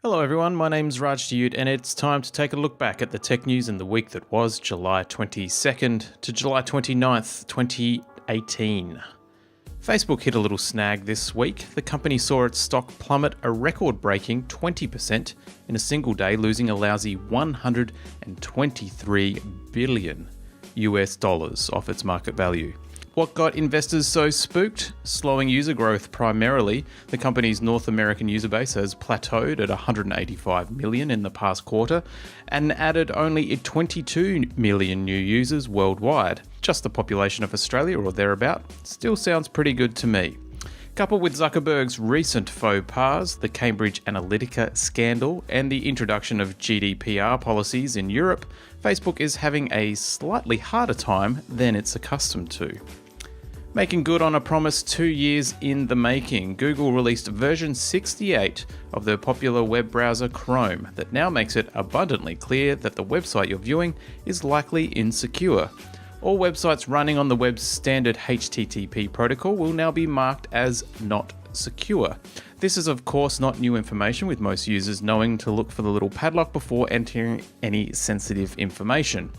Hello everyone, my name's Raj Diyut and it's time to take a look back at the tech news in the week that was July 22nd to July 29th, 2018. Facebook hit a little snag this week. The company saw its stock plummet a record-breaking 20% in a single day, losing a lousy $123 billion off its market value. What got investors so spooked? Slowing user growth primarily. The company's North American user base has plateaued at 185 million in the past quarter and added only 22 million new users worldwide. Just the population of Australia or thereabout. Still sounds pretty good to me. Coupled with Zuckerberg's recent faux pas, the Cambridge Analytica scandal, and the introduction of GDPR policies in Europe, Facebook is having a slightly harder time than it's accustomed to. Making good on a promise 2 years in the making, Google released version 68 of their popular web browser Chrome that now makes it abundantly clear that the website you're viewing is likely insecure. All websites running on the web's standard HTTP protocol will now be marked as not secure. This is of course not new information, with most users knowing to look for the little padlock before entering any sensitive information.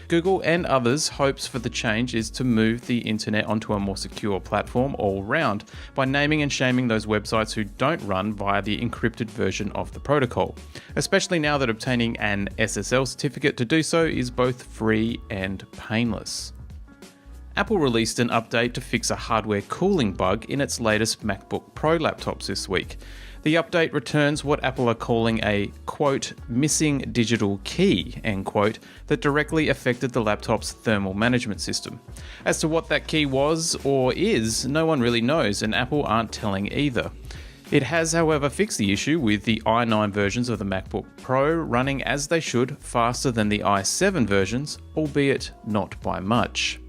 Google and others' hopes for the change is to move the internet onto a more secure platform all round by naming and shaming those websites who don't run via the encrypted version of the protocol, especially now that obtaining an SSL certificate to do so is both free and painless. Apple released an update to fix a hardware cooling bug in its latest MacBook Pro laptops this week. The update returns what Apple are calling a, quote, missing digital key, end quote, that directly affected the laptop's thermal management system. As to what that key was or is, no one really knows, and Apple aren't telling either. It has, however, fixed the issue with the i9 versions of the MacBook Pro running as they should, faster than the i7 versions, albeit not by much.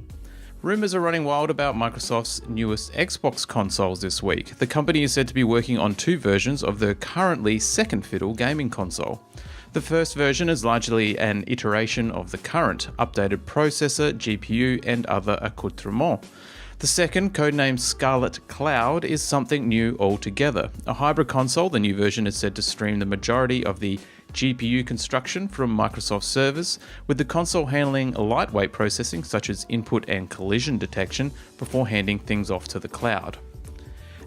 Rumours are running wild about Microsoft's newest Xbox consoles this week. The company is said to be working on two versions of the currently second fiddle gaming console. The first version is largely an iteration of the current, updated processor, GPU, and other accoutrements. The second, codenamed Scarlet Cloud, is something new altogether. A hybrid console, the new version is said to stream the majority of the GPU construction from Microsoft servers, with the console handling lightweight processing such as input and collision detection before handing things off to the cloud.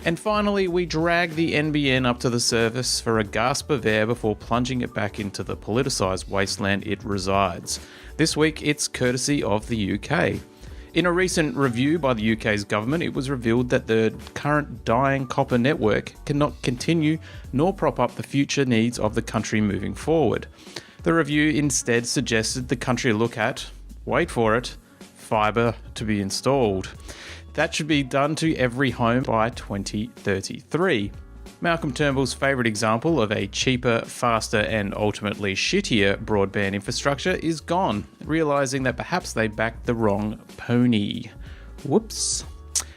And finally, we drag the NBN up to the surface for a gasp of air before plunging it back into the politicised wasteland it resides. This week, it's courtesy of the UK. In a recent review by the UK's government, it was revealed that the current dying copper network cannot continue nor prop up the future needs of the country moving forward. The review instead suggested the country look at, wait for it, fibre to be installed. That should be done to every home by 2033. Malcolm Turnbull's favourite example of a cheaper, faster and ultimately shittier broadband infrastructure is gone, realising that perhaps they backed the wrong pony. Whoops.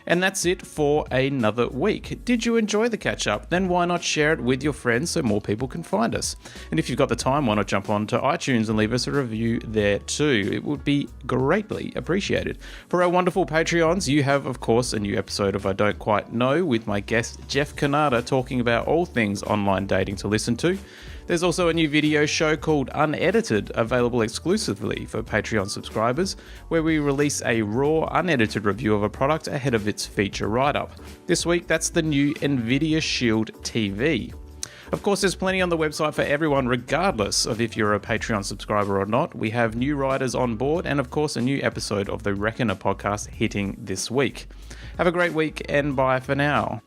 And that's it for another week. Did you enjoy the catch-up? Then why not share it with your friends so more people can find us? And if you've got the time, why not jump on to iTunes and leave us a review there too? It would be greatly appreciated. For our wonderful Patreons, you have, of course, a new episode of I Don't Quite Know with my guest Jeff Canada talking about all things online dating to listen to. There's also a new video show called Unedited, available exclusively for Patreon subscribers, where we release a raw, unedited review of a product ahead of its feature write-up. This week, that's the new Nvidia Shield TV. Of course, there's plenty on the website for everyone, regardless of if you're a Patreon subscriber or not. We have new writers on board, and of course, a new episode of the Reckoner podcast hitting this week. Have a great week, and bye for now.